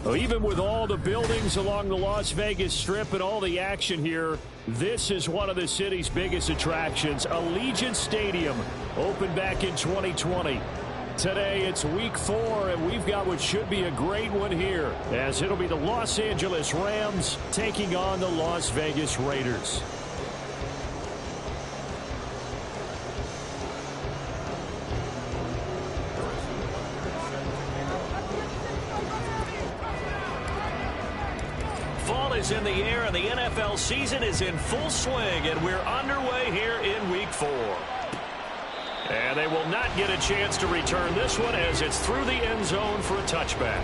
Well, even with all the buildings along the Las Vegas Strip and all the action here, this is one of the city's biggest attractions. Allegiant Stadium opened back in 2020. Today it's week 4, and we've got what should be a great one here, as it'll be the Los Angeles Rams taking on the Las Vegas Raiders. Fall is in the air, and the NFL season is in full swing, and we're underway here in week 4. And they will not get a chance to return this one as it's through the end zone for a touchback.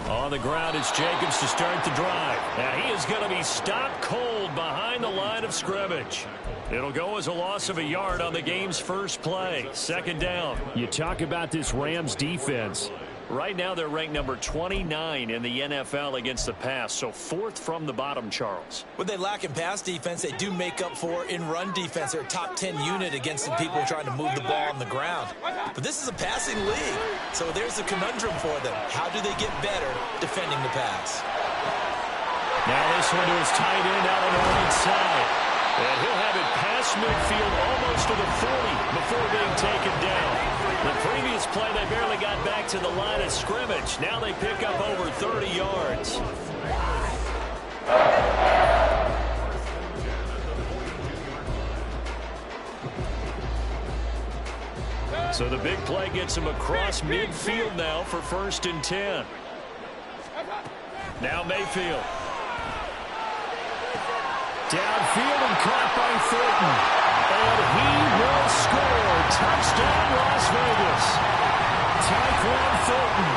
On the ground, it's Jacobs to start the drive. Now he is going to be stopped cold behind the line of scrimmage. It'll go as a loss of a yard on the game's first play. Second down. You talk about this Rams defense. Right now they're ranked number 29 in the NFL against the pass, so 4th from the bottom, Charles. What they lack in pass defense, they do make up for in run defense. They're a top 10 unit against the people trying to move the ball on the ground. But this is a passing league, so there's a conundrum for them. How do they get better defending the pass? Now this one to his tight end out on the right side. And he'll have it past midfield almost to the 40 before being taken down. The previous play, they barely got back to the line of scrimmage. Now they pick up over 30 yards. So the big play gets him across midfield now for 1st and 10. Now Mayfield. Downfield and caught by Thornton. And he will score. Touchdown, Las Vegas. Tyquan Thornton,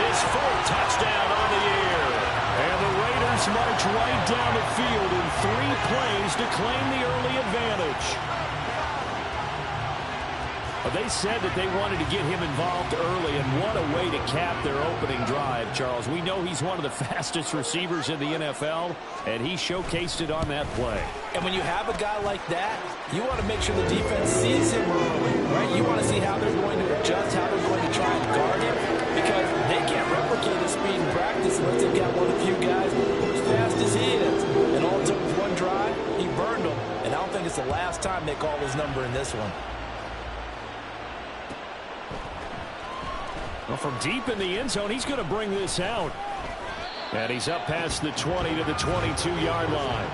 his 4th touchdown on the year. And the Raiders march right down the field in 3 plays to claim the early advantage. They said that they wanted to get him involved early, and what a way to cap their opening drive, Charles. We know he's one of the fastest receivers in the NFL, and he showcased it on that play. And when you have a guy like that, you want to make sure the defense sees him early, right? You want to see how they're going to adjust, how they're going to try and guard him, because they can't replicate his speed in practice unless they've got one of the few guys who's as fast as he is. And all it took was one drive, he burned them, and I don't think it's the last time they call his number in this one. Well, from deep in the end zone, he's going to bring this out. And he's up past the 20 to the 22-yard line.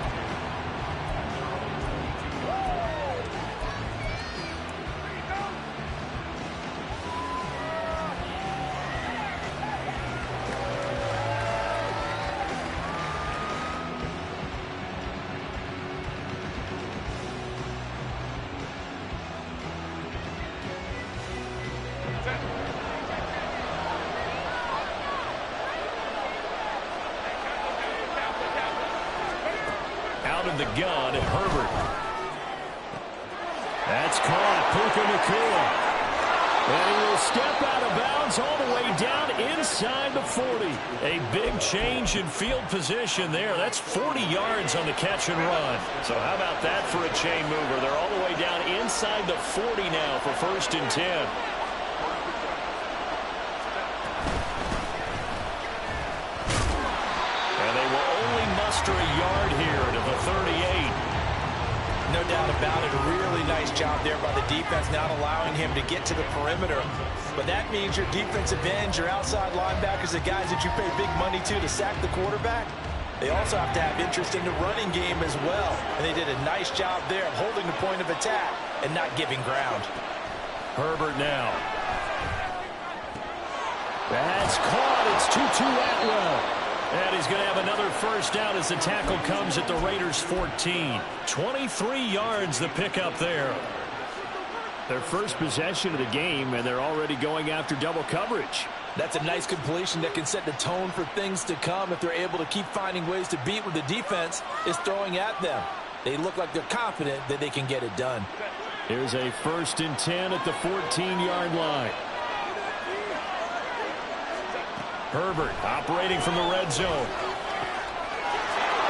Out of the gun, Herbert. That's caught. Puka Nacua. And he will step out of bounds all the way down inside the 40. A big change in field position there. That's 40 yards on the catch and run. So how about that for a chain mover? They're all the way down inside the 40 now for 1st and 10. And they will only muster a yard here to the 38. No doubt about it. A really nice job there by the defense, not allowing him to get to the perimeter. But that means your defensive ends, your outside linebackers, the guys that you pay big money to sack the quarterback, they also have to have interest in the running game as well. And they did a nice job there of holding the point of attack and not giving ground. Herbert now. That's caught. It's Tutu Atwell. And he's going to have another first down as the tackle comes at the Raiders' 14. 23 yards the pickup there. Their first possession of the game, and they're already going after double coverage. That's a nice completion that can set the tone for things to come if they're able to keep finding ways to beat what the defense is throwing at them. they look like they're confident that they can get it done. Here's a 1st and 10 at the 14-yard line. Herbert operating from the red zone.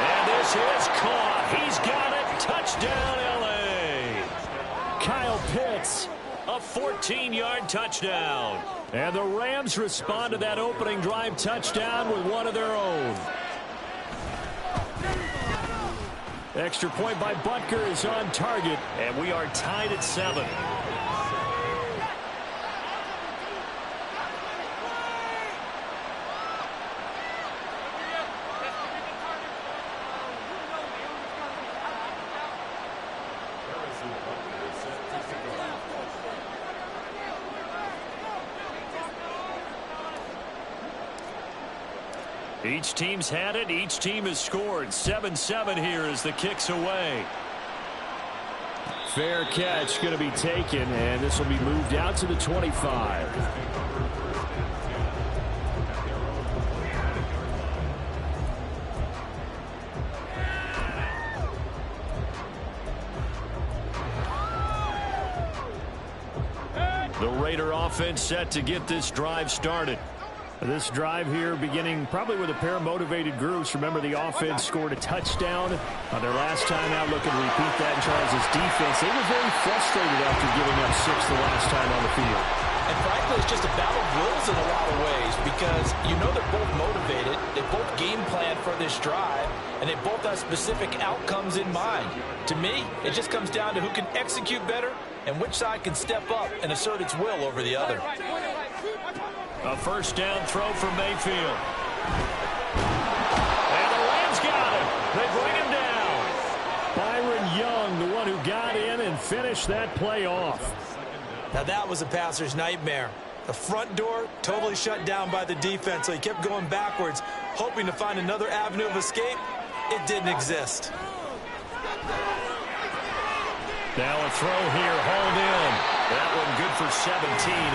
And this is caught. He's got it. Touchdown, L.A. Kyle Pitts, a 14-yard touchdown. And the Rams respond to that opening drive touchdown with one of their own. Extra point by Butker is on target, and we are tied at 7. Each team's had it. Each team has scored. 7-7 here as the kick's away. Fair catch going to be taken, and this will be moved out to the 25. The Raider offense set to get this drive started. This drive here beginning probably with a pair of motivated groups. Remember, the offense scored a touchdown on their last time out. Looking to repeat that in Charles' defense. They were very frustrated after giving up 6 the last time on the field. And frankly, it's just a battle of wills in a lot of ways because you know they're both motivated. They both game plan for this drive, and they both have specific outcomes in mind. To me, it just comes down to who can execute better and which side can step up and assert its will over the other. A 1st down throw for Mayfield. And the Rams got him. They bring him down. Byron Young, the one who got in and finished that play off. Now that was a passer's nightmare. The front door totally shut down by the defense, so he kept going backwards, hoping to find another avenue of escape. It didn't exist. Now a throw here, hauled in. That one good for 17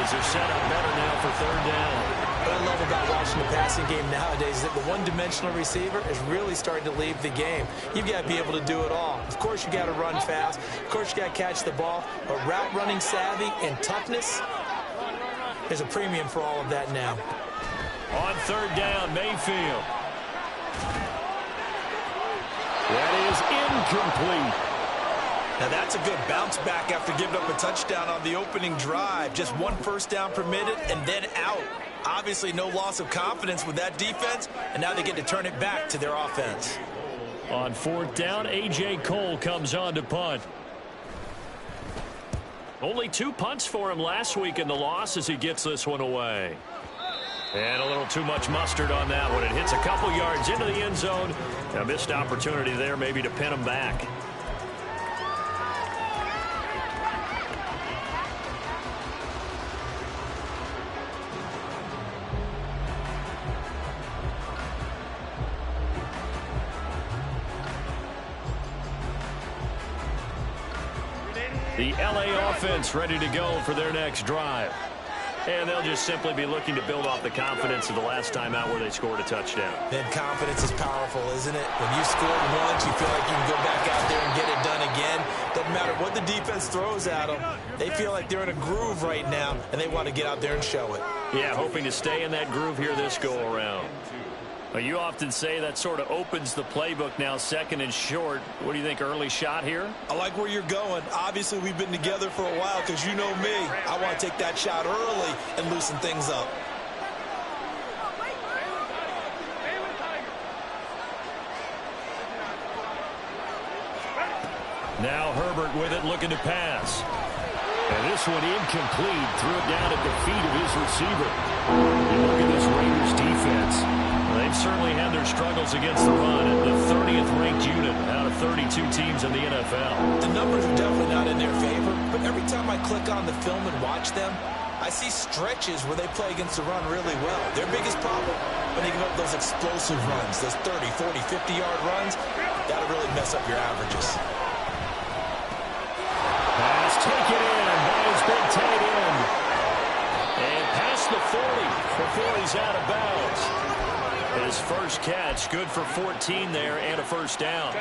as they're set up better now for 3rd down. What I love about watching the passing game nowadays is that the one-dimensional receiver is really starting to leave the game. You've got to be able to do it all. Of course, you got to run fast. Of course, you got to catch the ball. But route running savvy and toughness, there's a premium for all of that now. On 3rd down, Mayfield. That is incomplete. Now that's a good bounce back after giving up a touchdown on the opening drive. Just 1 first down permitted and then out. Obviously no loss of confidence with that defense, and now they get to turn it back to their offense. On 4th down, A.J. Cole comes on to punt. Only 2 punts for him last week in the loss as he gets this one away. And a little too much mustard on that one. It hits a couple yards into the end zone. A missed opportunity there maybe to pin him back. The L.A. offense ready to go for their next drive. And they'll just simply be looking to build off the confidence of the last time out where they scored a touchdown. Then confidence is powerful, isn't it? When you scored once, you feel like you can go back out there and get it done again. Doesn't matter what the defense throws at them. They feel like they're in a groove right now, and they want to get out there and show it. Yeah, hoping to stay in that groove here this go-around. Well, you often say that sort of opens the playbook now, 2nd and short. What do you think, early shot here? I like where you're going. Obviously, we've been together for a while because you know me. I want to take that shot early and loosen things up. Now Herbert with it, looking to pass. And this one incomplete. Threw it down at the feet of his receiver. You look at this Raiders defense. They've certainly had their struggles against the run at the 30th ranked unit out of 32 teams in the NFL. The numbers are definitely not in their favor, but every time I click on the film and watch them, I see stretches where they play against the run really well. Their biggest problem, when they give up those explosive runs, those 30, 40, 50-yard runs, that'll really mess up your averages. Pass taken in by his big tight end. And past the 40 before he's out of bounds. His first catch, good for 14 there and a 1st down.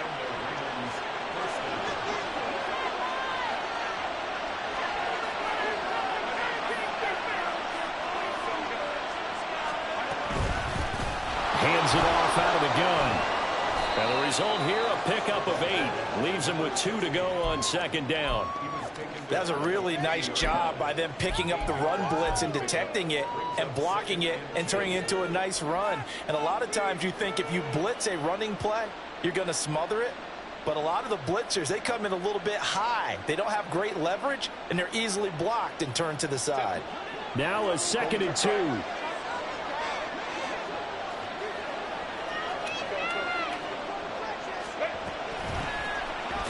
Hands it off out of the gun. And the result here, a pickup of 8. Leaves him with 2 to go on second down. That was a really nice job by them picking up the run blitz and detecting it and blocking it and turning it into a nice run. And a lot of times you think if you blitz a running play, you're going to smother it. But a lot of the blitzers, they come in a little bit high. They don't have great leverage, and they're easily blocked and turned to the side. Now a 2nd and 2.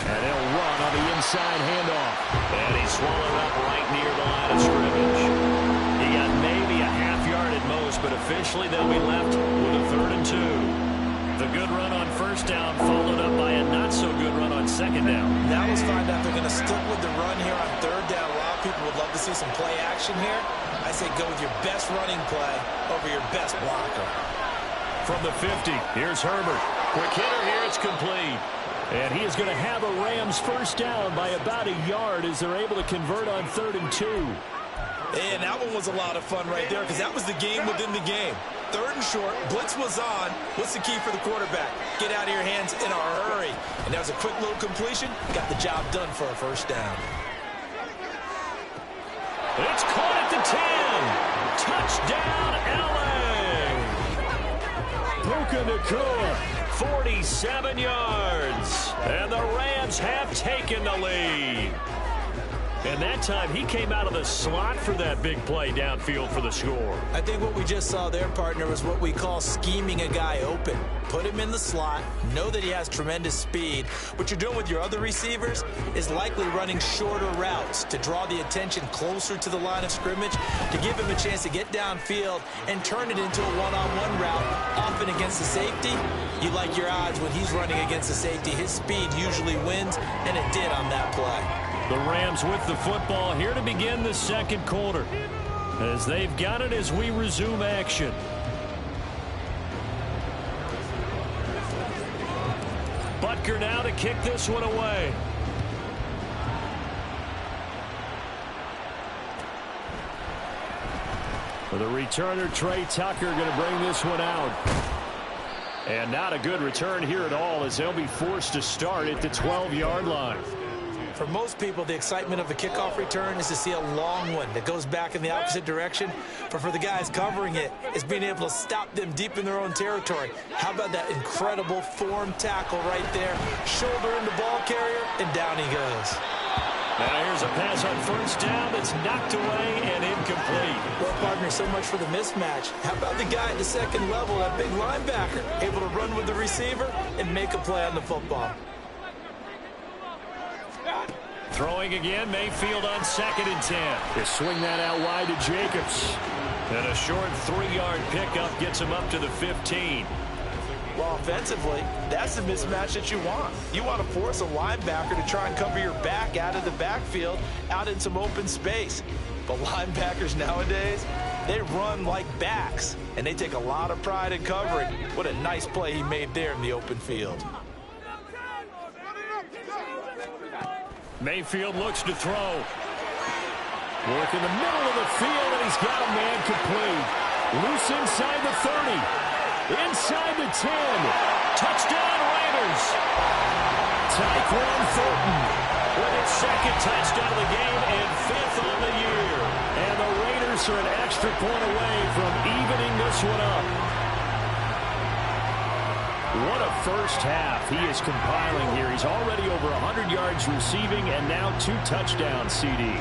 And they'll run on the inside handoff. And he's swallowed up right near the line of scrimmage. He got maybe a half yard at most, but officially they'll be left with a 3rd and 2. The good run on first down followed up by a not-so-good run on second down. Now let's find out if they're going to stick with the run here on 3rd down. A lot of people would love to see some play action here. I say go with your best running play over your best blocker. From the 50, here's Herbert. Quick hitter here, it's complete. And he is going to have a Rams first down by about a yard as they're able to convert on 3rd and 2. And that one was a lot of fun right there because that was the game within the game. 3rd and short, blitz was on. What's the key for the quarterback? Get out of your hands in a hurry. And that was a quick little completion. Got the job done for a first down. It's caught at the 10. Touchdown, L.A. Puka Nacua. 47 yards. And the Rams have taken the lead. And that time he came out of the slot for that big play downfield for the score. I think what we just saw there, partner, was what we call scheming a guy open. Put him in the slot, know that he has tremendous speed. What you're doing with your other receivers is likely running shorter routes to draw the attention closer to the line of scrimmage, to give him a chance to get downfield and turn it into a one-on-one route, often against the safety. You like your odds when he's running against the safety. His speed usually wins, and it did on that play. The Rams with the football here to begin the second quarter, as they've got it as we resume action. Butker now to kick this one away. For the returner, Trey Tucker going to bring this one out. And not a good return here at all, as they'll be forced to start at the 12-yard line. For most people, the excitement of a kickoff return is to see a long one that goes back in the opposite direction. But for the guys covering it, it's being able to stop them deep in their own territory. How about that incredible form tackle right there? Shoulder in the ball carrier, and down he goes. Now here's a pass on first down that's knocked away and incomplete. Well, partner, so much for the mismatch. How about the guy at the second level, that big linebacker, able to run with the receiver and make a play on the football? Throwing again, Mayfield on 2nd and 10. They swing that out wide to Jacobs. And a short 3-yard pickup gets him up to the 15. Well, offensively, that's the mismatch that you want. You want to force a linebacker to try and cover your back out of the backfield, out in some open space. But linebackers nowadays, they run like backs, and they take a lot of pride in covering. What a nice play he made there in the open field. Mayfield looks to throw. Work in the middle of the field, and he's got a man complete. Loose inside the 30. Inside the 10. Touchdown, Raiders. Tyquan Thornton with his 2nd touchdown of the game and 5th on the year. And the Raiders are an extra point away from evening this one up. What a first half he is compiling here. He's already over 100 yards receiving and now 2 touchdowns, CD.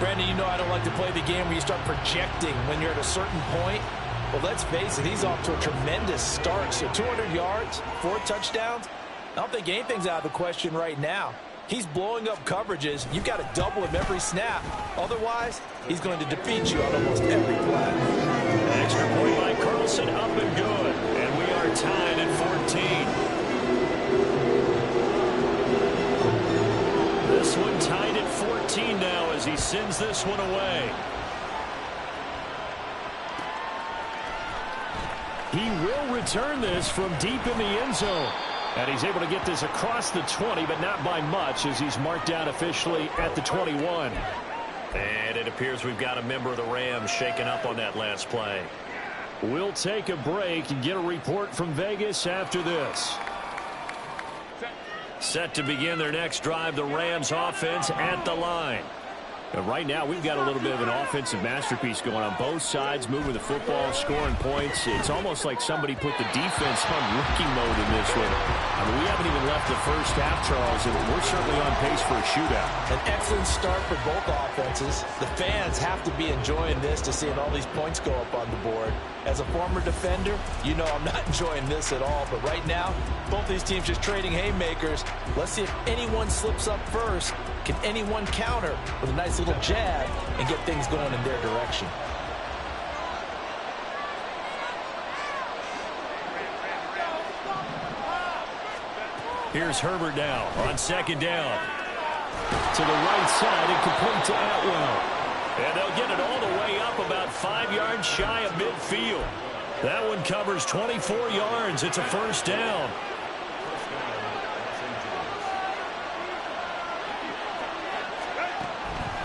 Brandon, you know I don't like to play the game where you start projecting when you're at a certain point. Well, let's face it, he's off to a tremendous start. So 200 yards, 4 touchdowns. I don't think anything's out of the question right now. He's blowing up coverages. You've got to double him every snap. Otherwise, he's going to defeat you on almost every play. Extra point by Carlson, up and good. And we are tied at 14. This one tied at 14 now as he sends this one away. He will return this from deep in the end zone. And he's able to get this across the 20, but not by much, as he's marked down officially at the 21. And it appears we've got a member of the Rams shaken up on that last play. We'll take a break and get a report from Vegas after this. Set to begin their next drive, the Rams offense at the line. And right now, we've got a little bit of an offensive masterpiece going on. Both sides moving the football, scoring points. It's almost like somebody put the defense on rookie mode in this one. I mean, we haven't even left the first half, Charles, and we're certainly on pace for a shootout. An excellent start for both offenses. The fans have to be enjoying this to seeing all these points go up on the board. As a former defender, you know I'm not enjoying this at all. But right now, both these teams just trading haymakers. Let's see if anyone slips up first. Can anyone counter with a nice little jab and get things going in their direction? Here's Herbert now on second down. To the right side and complete to Atwell. And they'll get it all the way up about 5 yards shy of midfield. That one covers 24 yards. It's a first down.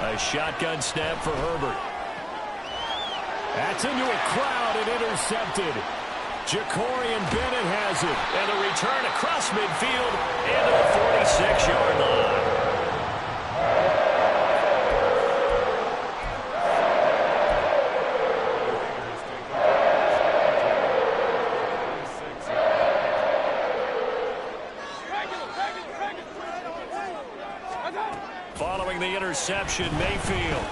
A shotgun snap for Herbert. That's into a crowd and intercepted. Jacorian Bennett has it. And a return across midfield into the 46-yard line. Following the interception, Mayfield.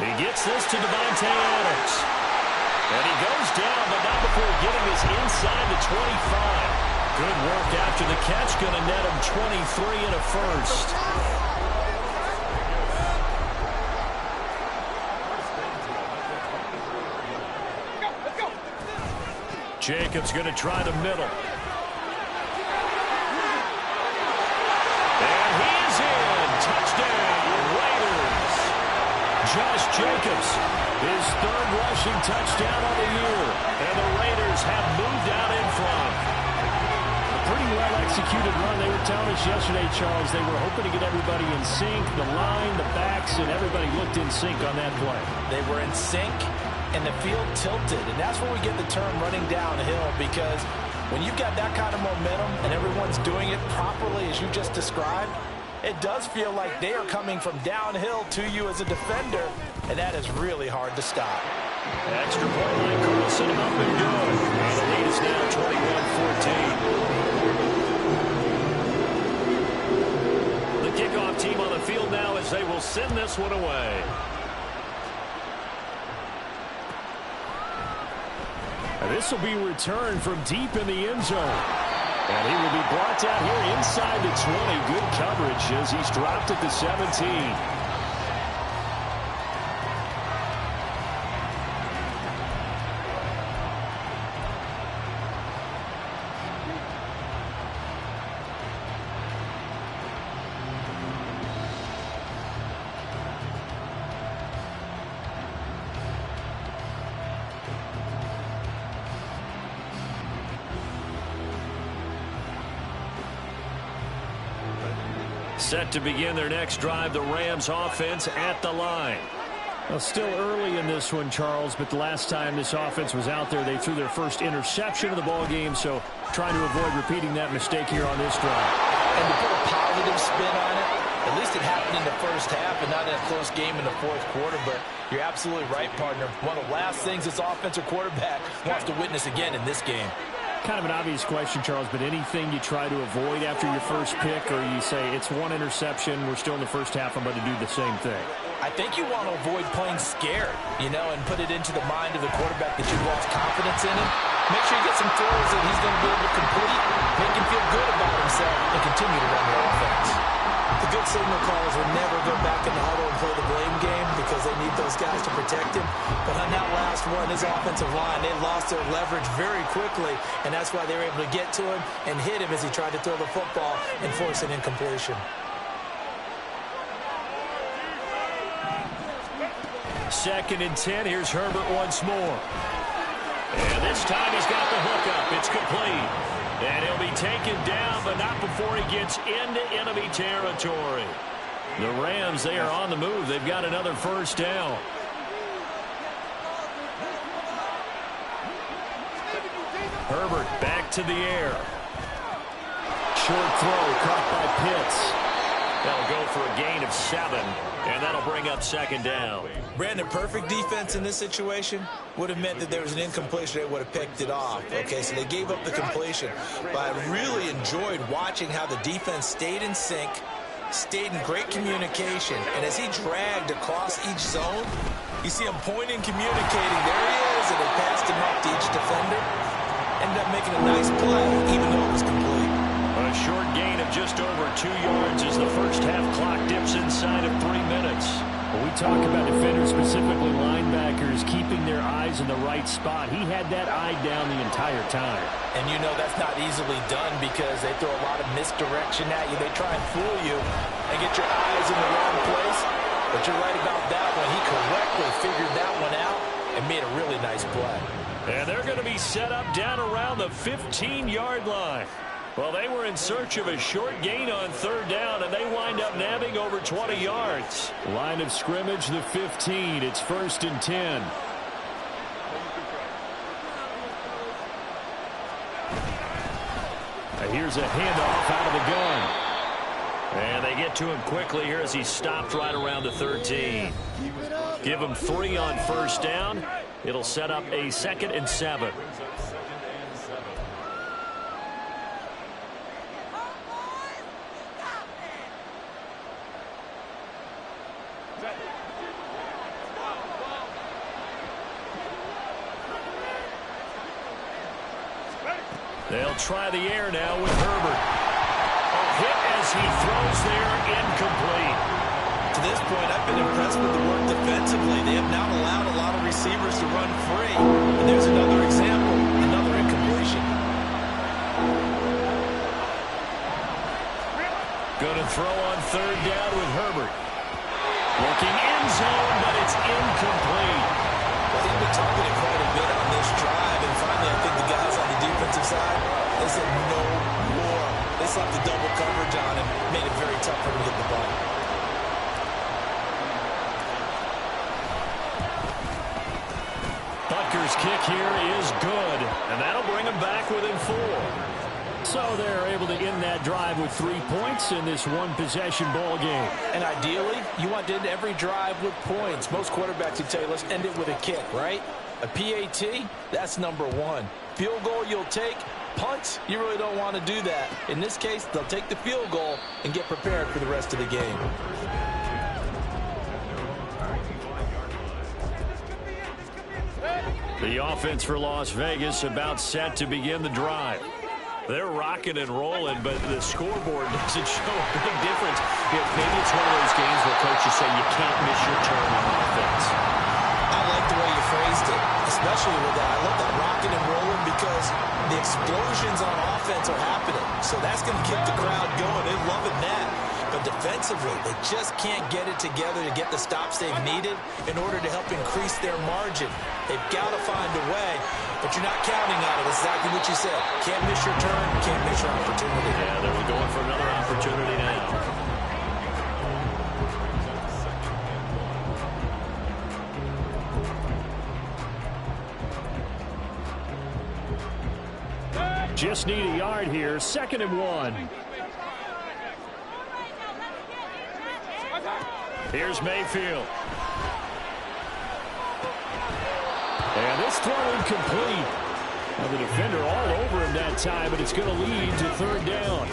He gets this to Davante Adams. And he goes down, but not before getting this inside the 25. Good work after the catch. Going to net him 23 and a first. Jacobs going to try the middle. Josh Jacobs, his third rushing touchdown of the year. And the Raiders have moved out in front. A pretty well-executed run. They were telling us yesterday, Charles, they were hoping to get everybody in sync. The line, the backs, and everybody looked in sync on that play. They were in sync, and the field tilted. And that's where we get the term running downhill, because when you've got that kind of momentum and everyone's doing it properly as you just described, it does feel like they are coming from downhill to you as a defender, and that is really hard to stop. Extra point line, Carlson up and good. And the lead is now 21-14. The kickoff team on the field now as they will send this one away. And this will be returned from deep in the end zone. And he will be brought down here inside the 20. Good coverage as he's dropped at the 17. Set to begin their next drive, the Rams offense at the line. Well, still early in this one, Charles, but the last time this offense was out there, they threw their first interception of the ball game, so trying to avoid repeating that mistake here on this drive. And to put a positive spin on it, at least it happened in the first half and not in a close game in the fourth quarter, but you're absolutely right, partner. One of the last things this offensive quarterback wants to witness again in this game. Kind of an obvious question, Charles, but anything you try to avoid after your first pick, or you say it's one interception, we're still in the first half, I'm about to do the same thing? I think you want to avoid playing scared, and put it into the mind of the quarterback that you've lost confidence in him. Make sure you get some throws that he's going to be able to complete, make him feel good about himself, and continue to run the offense. The good signal callers would never go back in the huddle and play the blame game because they need those guys to protect him. But on that last one, his offensive line, they lost their leverage very quickly, and that's why they were able to get to him and hit him as he tried to throw the football and force an incompletion. Second and 10. Here's Herbert once more. And this time he's got the hookup. It's complete. And he'll be taken down, but not before he gets into enemy territory. The Rams, they are on the move. They've got another first down. Herbert back to the air. Short throw caught by Pitts. That'll go for a gain of 7, and that'll bring up second down. Brandon, perfect defense in this situation would have meant that there was an incompletion. They would have picked it off. Okay, so they gave up the completion. But I really enjoyed watching how the defense stayed in sync, stayed in great communication. And as he dragged across each zone, you see him pointing, communicating. There he is, and they passed him up to each defender. Ended up making a nice play, even though it was complete. A short gain of just over 2 yards as the first half clock dips inside of 3 minutes. When we talk about defenders, specifically linebackers, keeping their eyes in the right spot, he had that eye down the entire time. And you know that's not easily done because they throw a lot of misdirection at you. They try and fool you and get your eyes in the wrong place. But you're right about that one. He correctly figured that one out and made a really nice play. And they're going to be set up down around the 15-yard line. Well, they were in search of a short gain on third down, and they wind up nabbing over 20 yards. Line of scrimmage, the 15. It's 1st and 10. Here's a handoff out of the gun. And they get to him quickly here as he stopped right around the 13. Give him 3 on first down. It'll set up a 2nd and 7. They'll try the air now with Herbert. A hit as he throws there, incomplete. To this point, I've been impressed with the work defensively. They have now allowed a lot of receivers to run free. And there's another example, another incompletion. Going to throw on third down with Herbert. Looking end zone, but it's incomplete. Well, they've been targeted quite a bit on this drive, and finally I think the guys on the defensive side, they said no more. They slapped the double coverage on him, made it very tough for him to get the ball. Butker's kick here is good, and that'll bring him back within 4. So they're able to end that drive with 3 points in this one-possession ball game. And ideally, you want to end every drive with points. Most quarterbacks would tell you, let's end it with a kick, right? A PAT, that's number 1. Field goal you'll take. Punts, you really don't want to do that. In this case, they'll take the field goal and get prepared for the rest of the game. The offense for Las Vegas about set to begin the drive. They're rocking and rolling, but the scoreboard doesn't show a big difference. Maybe it's one of those games where coaches say you can't miss your turn on offense. I like the way you phrased it, especially with that. I love that rocking and rolling because the explosions on offense are happening. So that's going to keep the crowd going. They're loving that. But defensively, they just can't get it together to get the stops they've needed in order to help increase their margin. They've got to find a way, but you're not counting on it. That's exactly what you said. Can't miss your turn, can't miss your opportunity. Yeah, they're going for another opportunity now. Just need a yard here. 2nd and 1. Here's Mayfield. And this throw incomplete. Now the defender all over him that time, but it's going to lead to 3rd down.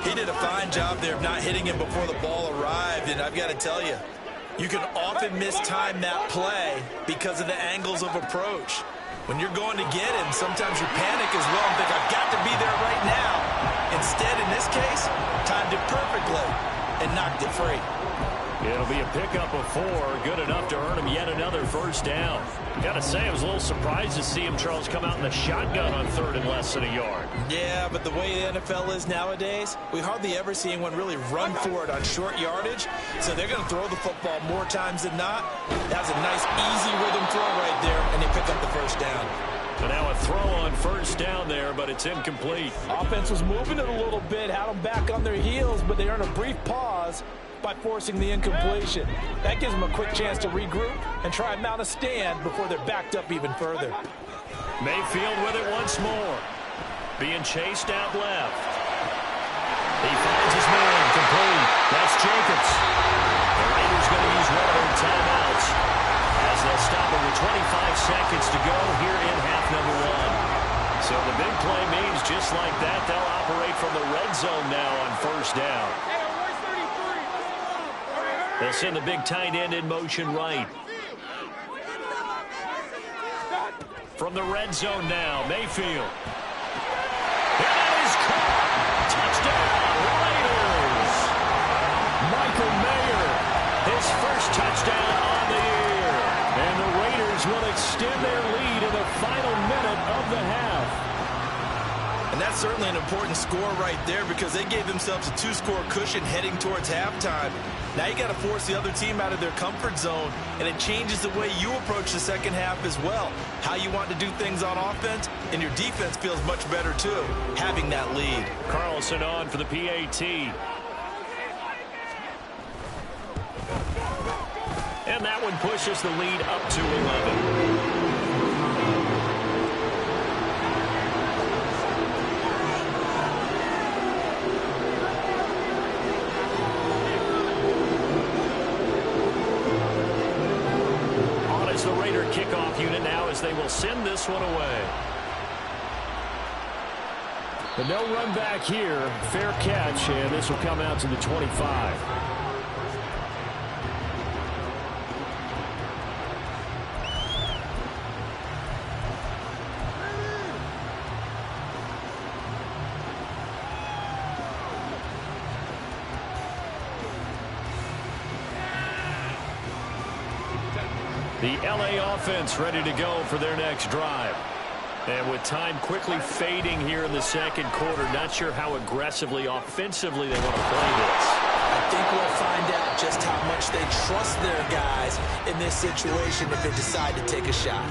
He did a fine job there of not hitting him before the ball arrived, and I've got to tell you, you can often mistime that play because of the angles of approach. When you're going to get him, sometimes you panic as well and think, I've got to be there right now. Instead, in this case, timed it perfectly and knocked it free. It'll be a pickup of 4, good enough to earn him yet another first down. Got to say, I was a little surprised to see him, Charles, come out in the shotgun on 3rd and less than a yard. Yeah, but the way the NFL is nowadays, we hardly ever see anyone really run for it on short yardage. So they're going to throw the football more times than not. That was a nice, easy rhythm throw right there, and they pick up the first down. And now a throw on first down there, but it's incomplete. Offense was moving it a little bit, had them back on their heels, but they earned a brief pause by forcing the incompletion. That gives them a quick chance to regroup and try and mount a stand before they're backed up even further. Mayfield with it once more. Being chased out left. He finds his man complete. That's Jacobs. The Raiders going to use one of their timeouts as they'll stop it with 25 seconds to go here in half number one. So the big play means just like that, they'll operate from the red zone now on first down. They'll send the big tight end in motion right. From the red zone now, Mayfield. It is caught. Touchdown, Raiders. Michael Mayer, his first touchdown on the year. And the Raiders will extend their lead in the final minute of the half. And that's certainly an important score right there because they gave themselves a 2-score cushion heading towards halftime. Now you got to force the other team out of their comfort zone, and it changes the way you approach the second half as well. How you want to do things on offense, and your defense feels much better too, having that lead. Carlson on for the PAT. And that one pushes the lead up to 11. The Raider kickoff unit now as they will send this one away. But no run back here. Fair catch, and this will come out to the 25. The LA offense ready to go for their next drive. And with time quickly fading here in the second quarter, not sure how aggressively, offensively they want to play this. I think we'll find out just how much they trust their guys in this situation if they decide to take a shot.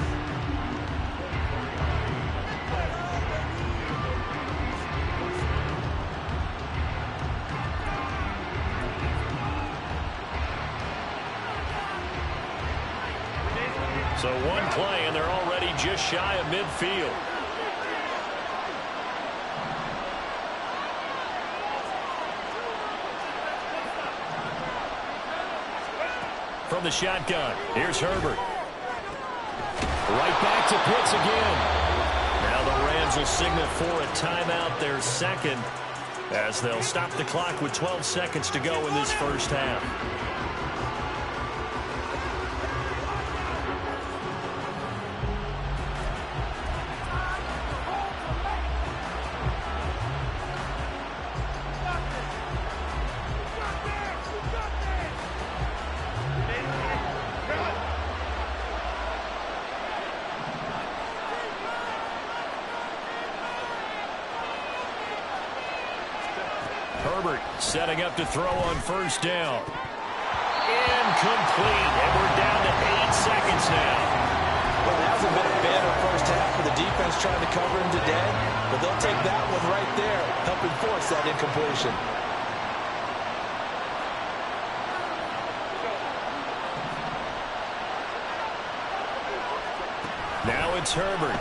So one play, and they're already just shy of midfield. From the shotgun, here's Herbert. Right back to Pitts again. Now the Rams will signal for a timeout, their second, as they'll stop the clock with 12 seconds to go in this first half. Herbert setting up to throw on first down. Incomplete, and we're down to 8 seconds now. Well, it hasn't been a better first half for the defense trying to cover him today, but they'll take that one right there, helping force that incompletion. Now it's Herbert.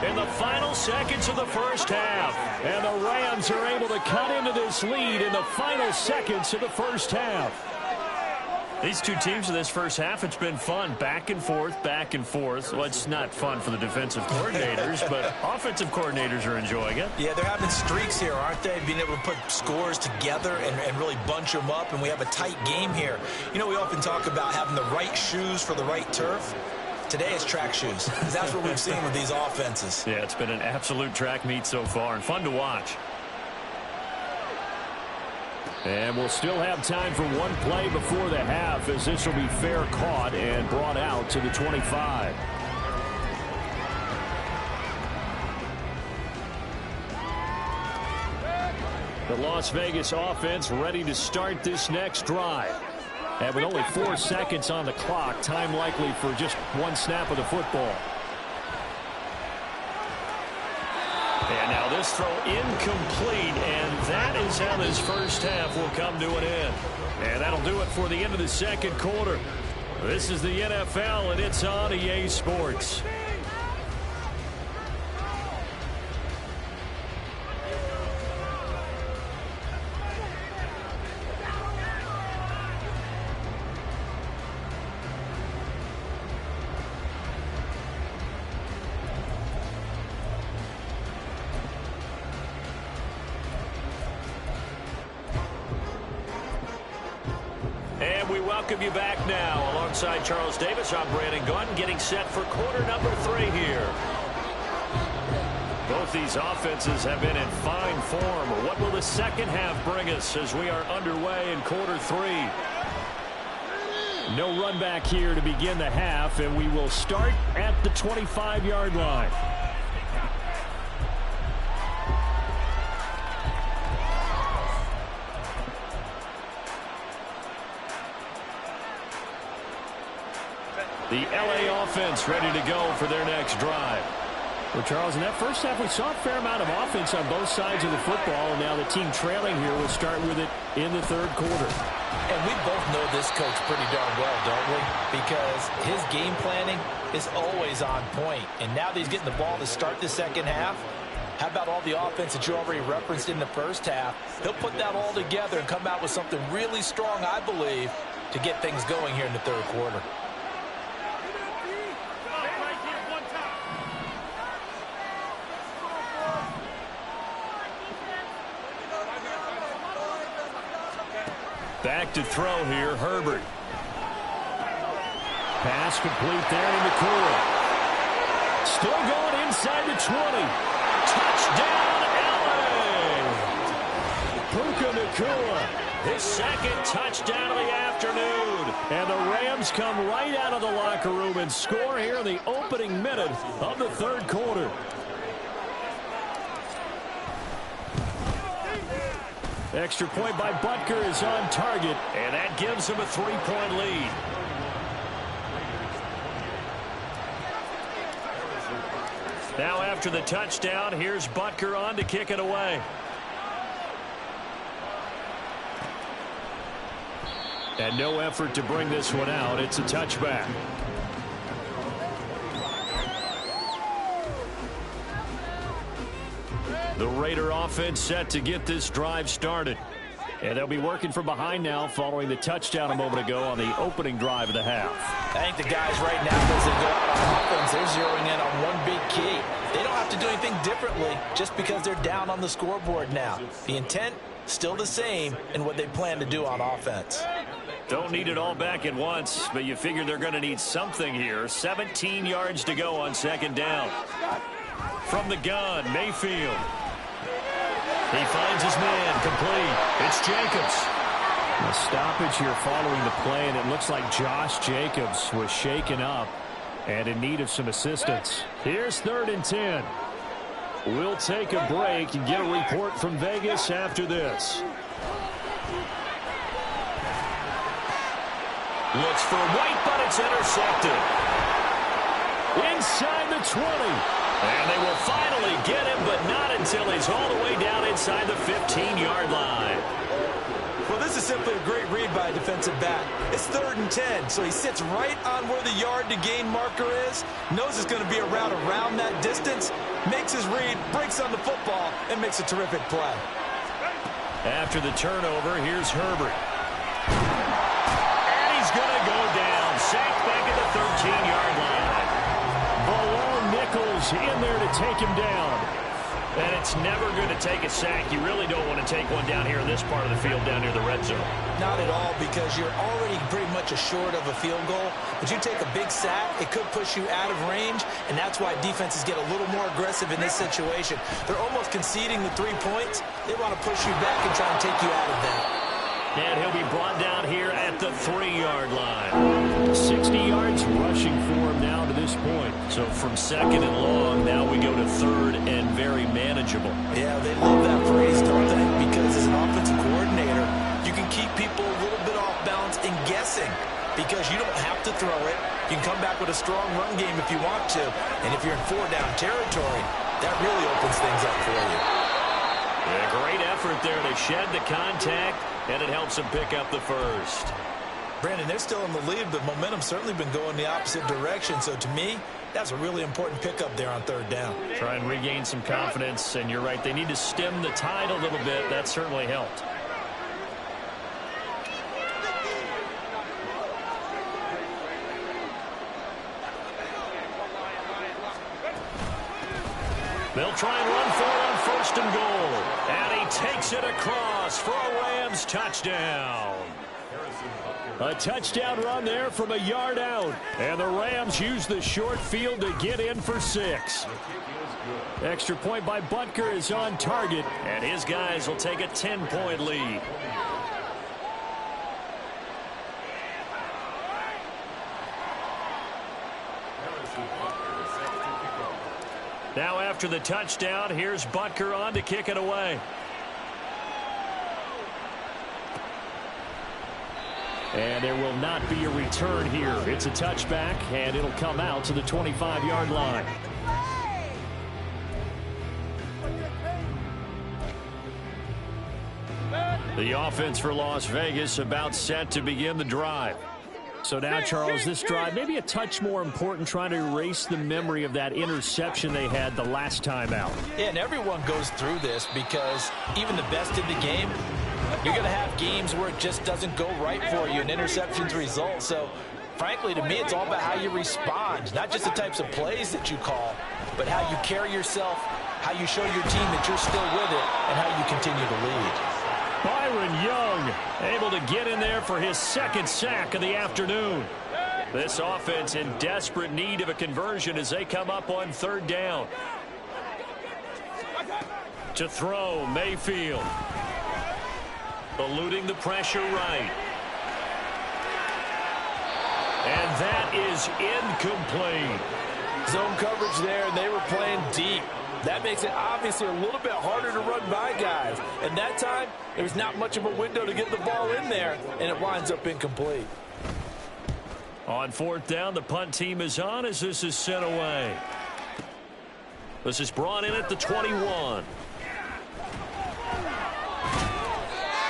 In the final seconds of the first half. And the Rams are able to cut into this lead in the final seconds of the first half. These two teams in this first half, it's been fun. Back and forth, back and forth. Well, it's not fun for the defensive coordinators, but offensive coordinators are enjoying it. Yeah, they're having streaks here, aren't they? Being able to put scores together and really bunch them up, and we have a tight game here. You know, we often talk about having the right shoes for the right turf. Today is track shoes, because that's what we've seen with these offenses. Yeah, it's been an absolute track meet so far, and fun to watch. And we'll still have time for one play before the half, as this will be fair caught and brought out to the 25. The Las Vegas offense ready to start this next drive. And with only 4 seconds on the clock, time likely for just one snap of the football. And now This throw incomplete, and that is how this first half will come to an end. And that'll do it for the end of the second quarter. This is the NFL, and it's on EA Sports. Welcome you back now. Alongside Charles Davis, I'm Brandon Gunn, getting set for quarter number 3 here. Both these offenses have been in fine form. What will the second half bring us as we are underway in quarter 3? No run back here to begin the half, and we will start at the 25-yard line. The LA offense ready to go for their next drive. Well, Charles, in that first half, we saw a fair amount of offense on both sides of the football, and now the team trailing here will start with it in the third quarter. And we both know this coach pretty darn well, don't we? Because his game planning is always on point. And now that he's getting the ball to start the second half, how about all the offense that you already referenced in the first half? He'll put that all together and come out with something really strong, I believe, to get things going here in the third quarter. Back to throw here, Herbert. Pass complete there to Nakua. Still going inside the 20. Touchdown, LA! Puka Nakua, his second touchdown of the afternoon. And the Rams come right out of the locker room and score here in the opening minute of the third quarter. Extra point by Butker is on target, and that gives him a 3-point lead. Now after the touchdown, here's Butker on to kick it away. And no effort to bring this one out. It's a touchback. The Raider offense set to get this drive started. And they'll be working from behind now following the touchdown a moment ago on the opening drive of the half. I think the guys right now, as they go out on offense, they're zeroing in on one big key. They don't have to do anything differently just because they're down on the scoreboard now. The intent, still the same in what they plan to do on offense. Don't need it all back at once, but you figure they're going to need something here. 17 yards to go on second down. From the gun, Mayfield. He finds his man, complete. It's Jacobs. A stoppage here following the play, and it looks like Josh Jacobs was shaken up and in need of some assistance. Here's 3rd and 10. We'll take a break and get a report from Vegas after this. Looks for White, but it's intercepted. Inside the 20. And they will finally get him, but not until he's all the way down inside the 15-yard line. Well, this is simply a great read by a defensive back. It's 3rd and 10, so he sits right on where the yard-to-gain marker is, knows it's going to be a route around that distance, makes his read, breaks on the football, and makes a terrific play. After the turnover, here's Herbert. And he's going to go down, sacked back at the 13-yard line. Nichols in there to take him down. And it's never going to take a sack. You really don't want to take one down here in this part of the field down near the red zone. Not at all, because you're already pretty much assured of a field goal. But you take a big sack, it could push you out of range, and that's why defenses get a little more aggressive in this situation. They're almost conceding the 3 points. They want to push you back and try and take you out of that. And he'll be brought down here at the 3-yard line. 60 yards rushing for him now to this point. So from 2nd and long, now we go to 3rd and very manageable. Yeah, they love that phrase, don't they? Because as an offensive coordinator, you can keep people a little bit off balance and guessing. Because you don't have to throw it. You can come back with a strong run game if you want to. And if you're in 4-down territory, that really opens things up for you. A great effort there to shed the contact, and it helps him pick up the first. Brandon, they're still in the lead, but momentum's certainly been going the opposite direction. So to me, that's a really important pickup there on third down. Try and regain some confidence, and you're right, they need to stem the tide a little bit. That certainly helped. They'll try and run for it on first and goal. And he takes it across for a Rams touchdown. A touchdown run there from a yard out. And the Rams use the short field to get in for 6. Extra point by Butker is on target. And his guys will take a 10-point lead. Now after the touchdown, here's Butker on to kick it away. And there will not be a return here. It's a touchback, and it'll come out to the 25-yard line. The offense for Las Vegas about set to begin the drive. So now, Charles, this drive maybe a touch more important, trying to erase the memory of that interception they had the last time out. Yeah, and everyone goes through this because even the best in the game, you're going to have games where it just doesn't go right for you and interceptions result. So, frankly, to me, it's all about how you respond, not just the types of plays that you call, but how you carry yourself, how you show your team that you're still with it, and how you continue to lead. Byron Young able to get in there for his second sack of the afternoon. This offense in desperate need of a conversion as they come up on third down. To throw, Mayfield. Eluding the pressure right. And that is incomplete. Zone coverage there, and they were playing deep. That makes it obviously a little bit harder to run by guys. And that time, there's not much of a window to get the ball in there, and it winds up incomplete. On fourth down, the punt team is on as this is sent away. This is brought in at the 21.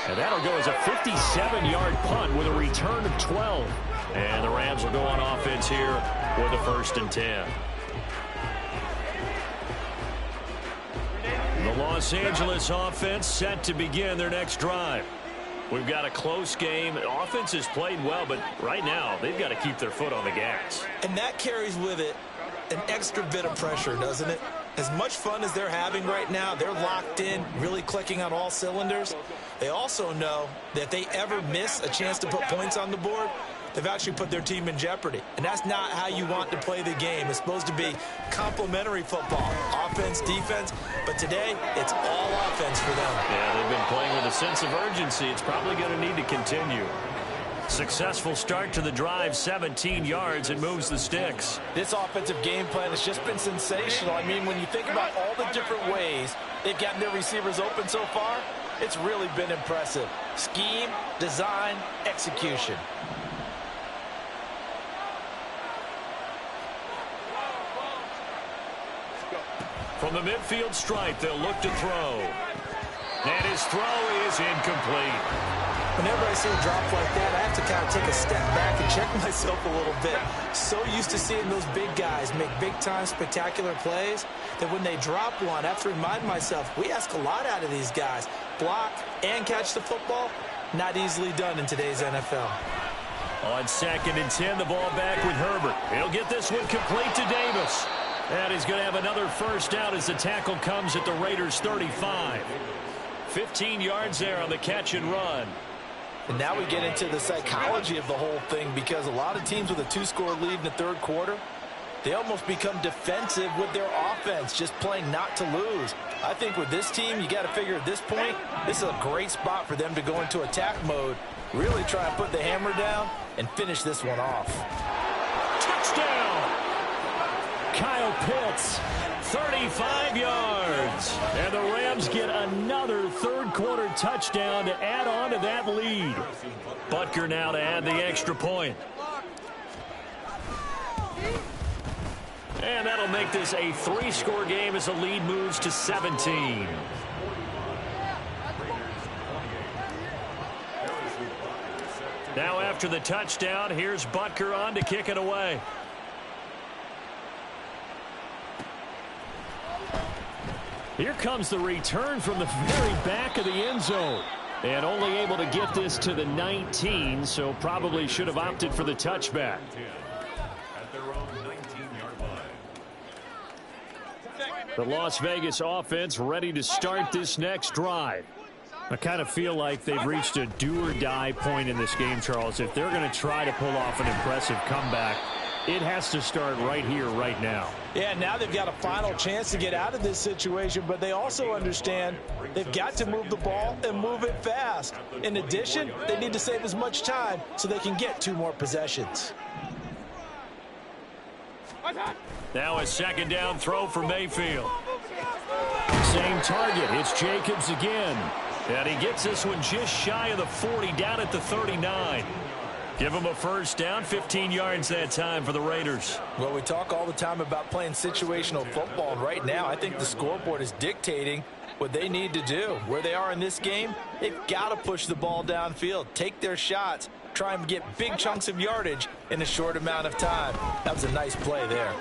And that'll go as a 57-yard punt with a return of 12. And the Rams will go on offense here with a 1st and 10. The Los Angeles offense set to begin their next drive. We've got a close game. The offense has played well, but right now they've got to keep their foot on the gas. And that carries with it an extra bit of pressure, doesn't it? As much fun as they're having right now, they're locked in, really clicking on all cylinders. They also know that if they ever miss a chance to put points on the board, they've actually put their team in jeopardy. And that's not how you want to play the game. It's supposed to be complementary football, offense, defense. But today, it's all offense for them. Yeah, they've been playing with a sense of urgency. It's probably going to need to continue. Successful start to the drive, 17 yards. It moves the sticks. This offensive game plan has just been sensational. I mean, when you think about all the different ways they've gotten their receivers open so far, it's really been impressive. Scheme, design, execution. From the midfield stripe, they'll look to throw. And his throw is incomplete. Whenever I see a drop like that, I have to kind of take a step back and check myself a little bit. So used to seeing those big guys make big-time spectacular plays that when they drop one, I have to remind myself, we ask a lot out of these guys. Block and catch the football, not easily done in today's NFL. On 2nd and 10, the ball back with Herbert. He'll get this one complete to Davis. And he's going to have another first down as the tackle comes at the Raiders' 35. 15 yards there on the catch and run. And now we get into the psychology of the whole thing, because a lot of teams with a 2-score lead in the third quarter, they almost become defensive with their offense, just playing not to lose. I think with this team, you got to figure at this point, this is a great spot for them to go into attack mode, really try and put the hammer down and finish this one off. Touchdown! Kyle Pitts, 35 yards. And the Rams get another third-quarter touchdown to add on to that lead. Butker now to add the extra point. And that'll make this a 3-score game as the lead moves to 17. Now after the touchdown, here's Butker on to kick it away. Here comes the return from the very back of the end zone. And only able to get this to the 19, so probably should have opted for the touchback. At their own 19-yard line. The Las Vegas offense ready to start this next drive. I kind of feel like they've reached a do-or-die point in this game, Charles. If they're going to try to pull off an impressive comeback, it has to start right here, right now. Yeah, now they've got a final chance to get out of this situation, but they also understand they've got to move the ball and move it fast. In addition, they need to save as much time so they can get 2 more possessions. Now a second down throw for Mayfield. Same target. It's Jacobs again. And he gets this one just shy of the 40, down at the 39. Give him a first down, 15 yards that time for the Raiders. Well, we talk all the time about playing situational football, and right now I think the scoreboard is dictating what they need to do. Where they are in this game, they've got to push the ball downfield, take their shots, try and get big chunks of yardage in a short amount of time. That was a nice play there.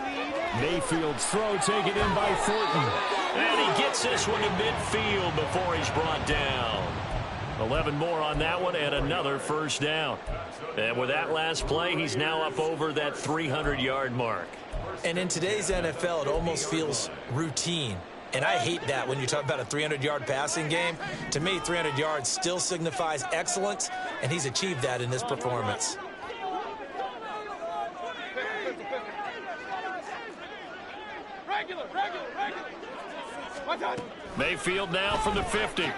Mayfield's throw taken in by Thornton. And he gets this one to midfield before he's brought down. 11 more on that one and another first down. And with that last play, he's now up over that 300-yard mark. And in today's NFL, it almost feels routine. And I hate that when you talk about a 300-yard passing game. To me, 300 yards still signifies excellence, and he's achieved that in this performance. Mayfield now from the 50.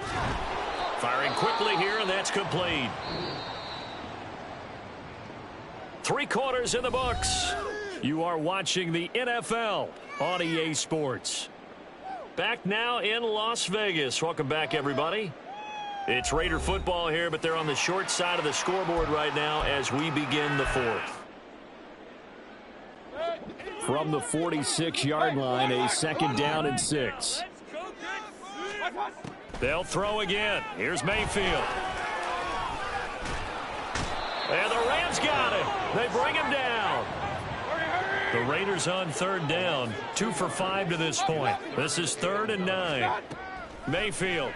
Firing quickly here, and that's complete. 3 quarters in the books. You are watching the NFL on EA Sports. Back now in Las Vegas. Welcome back, everybody. It's Raider football here, but they're on the short side of the scoreboard right now as we begin the 4th. From the 46-yard line, a second down and 6. They'll throw again. Here's Mayfield. And the Rams got him. They bring him down. The Raiders on 3rd down. 2 for 5 to this point. This is 3rd and 9. Mayfield.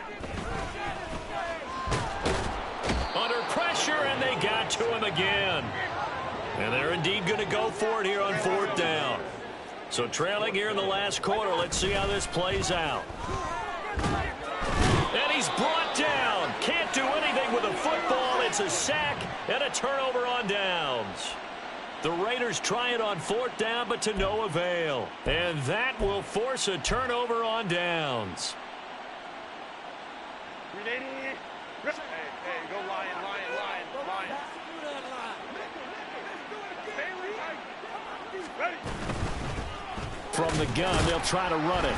Under pressure, and they got to him again. And they're indeed going to go for it here on 4th down. So trailing here in the last quarter. Let's see how this plays out. And he's brought down. Can't do anything with a football. It's a sack and a turnover on downs. The Raiders try it on 4th down, but to no avail. And that will force a turnover on downs. Hey, go Lion. From the gun, they'll try to run it.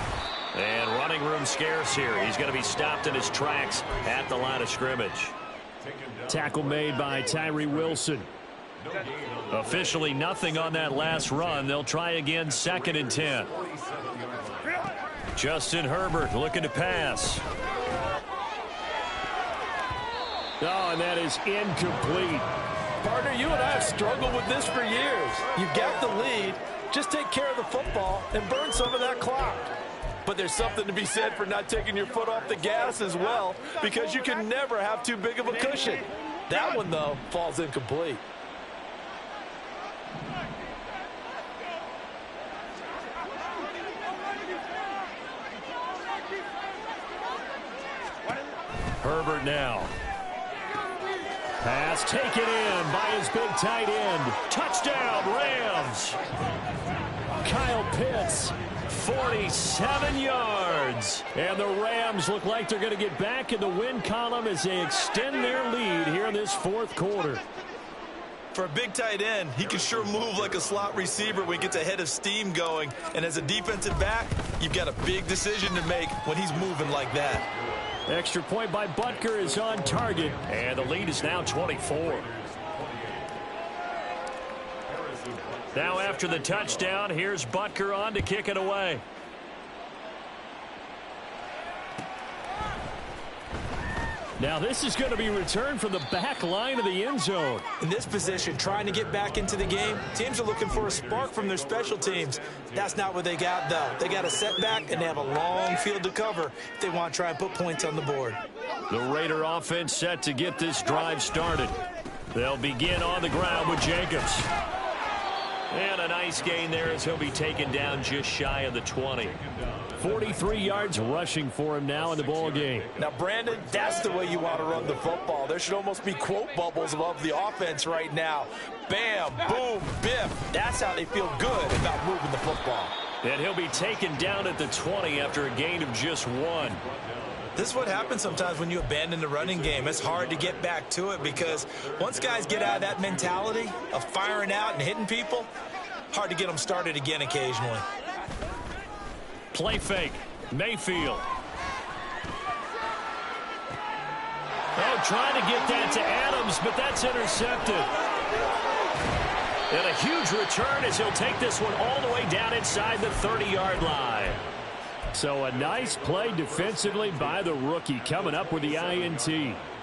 And running room scarce here. He's going to be stopped in his tracks at the line of scrimmage. Tackle made by Tyree Wilson. Officially nothing on that last run. They'll try again 2nd and 10. Justin Herbert looking to pass. Oh, and that is incomplete. Partner, you and I have struggled with this for years. You've got the lead. Just take care of the football and burn some of that clock. But there's something to be said for not taking your foot off the gas as well, because you can never have too big of a cushion. That one, though, falls incomplete. Herbert now. Pass taken in by his big tight end. Touchdown, Rams. Kyle Pitts. 47 yards. And the Rams look like they're going to get back in the win column as they extend their lead here in this 4th quarter. For a big tight end, he can sure move like a slot receiver when he gets a head of steam going. And as a defensive back, you've got a big decision to make when he's moving like that. Extra point by Butker is on target. And the lead is now 24. Now after the touchdown, here's Butker on to kick it away. Now this is going to be returned from the back line of the end zone. In this position, trying to get back into the game, teams are looking for a spark from their special teams. That's not what they got, though. They got a setback, and they have a long field to cover if they want to try and put points on the board. The Raider offense set to get this drive started. They'll begin on the ground with Jacobs. And a nice gain there as he'll be taken down just shy of the 20. 43 yards rushing for him now in the ball game. Now, Brandon, that's the way you want to run the football. There should almost be quote bubbles above the offense right now. Bam, boom, biff. That's how they feel good about moving the football. And he'll be taken down at the 20 after a gain of just 1. This is what happens sometimes when you abandon the running game. It's hard to get back to it because once guys get out of that mentality of firing out and hitting people, hard to get them started again occasionally. Play fake. Mayfield. Oh, trying to get that to Adams, but that's intercepted. And a huge return as he'll take this one all the way down inside the 30-yard line. So a nice play defensively by the rookie coming up with the INT.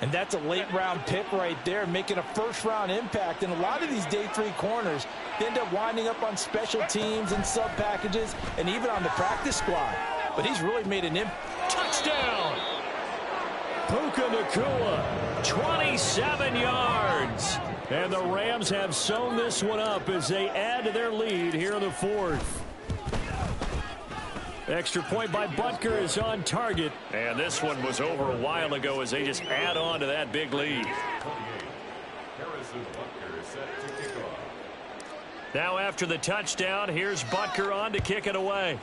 And that's a late-round pick right there, making a first-round impact. And a lot of these day 3 corners, they end up winding up on special teams and sub-packages and even on the practice squad. But he's really made an impact. Touchdown! Puka Nacua, 27 yards. And the Rams have sewn this one up as they add to their lead here in the 4th. Extra point by Butker is on target. And this one was over a while ago as they just add on to that big lead. Now after the touchdown, here's Butker on to kick it away.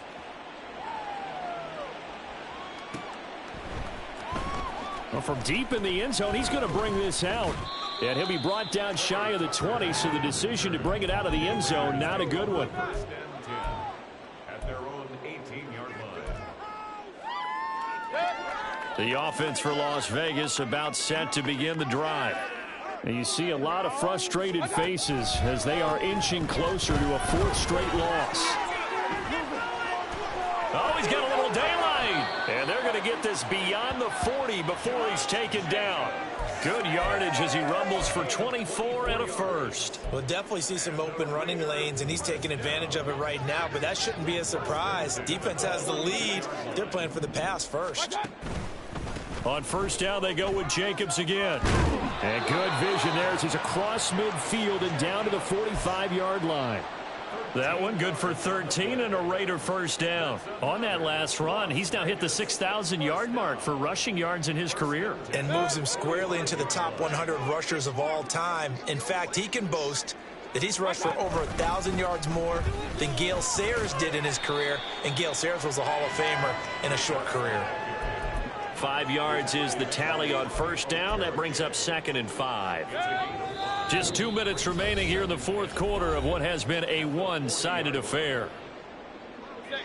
Well, from deep in the end zone, he's going to bring this out. And he'll be brought down shy of the 20, so the decision to bring it out of the end zone, not a good one. The offense for Las Vegas about set to begin the drive. And you see a lot of frustrated faces as they are inching closer to a 4th straight loss. Oh, he's got a little daylight. And they're going to get this beyond the 40 before he's taken down. Good yardage as he rumbles for 24 and a first. We'll definitely see some open running lanes, and he's taking advantage of it right now, but that shouldn't be a surprise. Defense has the lead. They're playing for the pass first. On first down, they go with Jacobs again. And good vision there as he's across midfield and down to the 45-yard line. That one good for 13 and a Raider first down. On that last run, he's now hit the 6,000-yard mark for rushing yards in his career. And moves him squarely into the top 100 rushers of all time. In fact, he can boast that he's rushed for over 1,000 yards more than Gale Sayers did in his career. And Gale Sayers was a Hall of Famer in a short career. 5 yards is the tally on first down. That brings up 2nd and 5. Just 2 minutes remaining here in the 4th quarter of what has been a one-sided affair.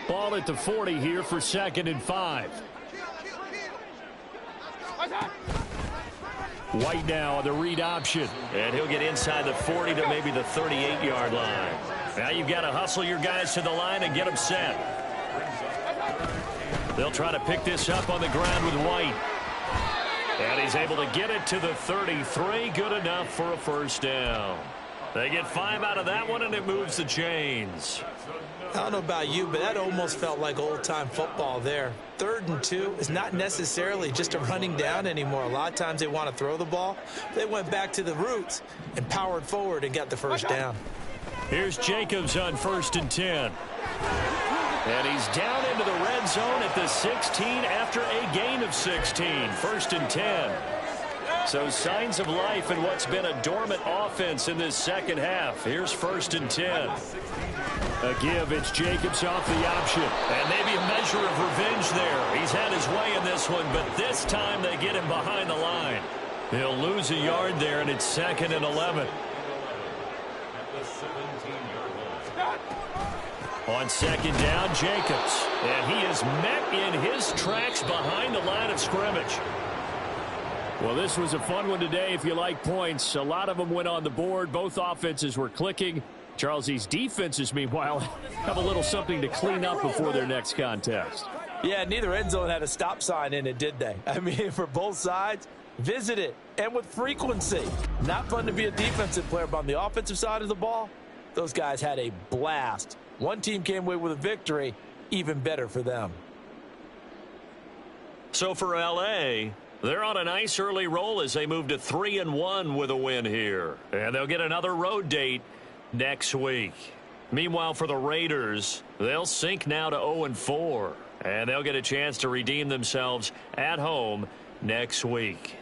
Ball at the 40 here for 2nd and 5. White now on the read option. And he'll get inside the 40 to maybe the 38-yard line. Now you've got to hustle your guys to the line and get them set. They'll try to pick this up on the ground with White. And he's able to get it to the 33. Good enough for a first down. They get 5 out of that one, and it moves the chains. I don't know about you, but that almost felt like old-time football there. 3rd and 2 is not necessarily just a running down anymore. A lot of times they want to throw the ball. They went back to the roots and powered forward and got the first down. Here's Jacobs on 1st and 10. And he's down into the red zone at the 16 after a gain of 16. 1st and 10. So signs of life in what's been a dormant offense in this second half. Here's 1st and 10. A give, it's Jacobs off the option. And maybe a measure of revenge there. He's had his way in this one, but this time they get him behind the line. He'll lose a yard there, and it's 2nd and 11. On 2nd down, Jacobs. And he is met in his tracks behind the line of scrimmage. Well, this was a fun one today if you like points. A lot of them went on the board. Both offenses were clicking. Charles, these defenses, meanwhile, have a little something to clean up before their next contest. Yeah, neither end zone had a stop sign in it, did they? I mean, for both sides, Visit it, and with frequency. Not fun to be a defensive player, but on the offensive side of the ball, those guys had a blast. One team came away with a victory, even better for them. So for L.A., they're on a nice early roll as they move to 3-1 with a win here. And they'll get another road date next week. Meanwhile, for the Raiders, they'll sink now to 0-4. And they'll get a chance to redeem themselves at home next week.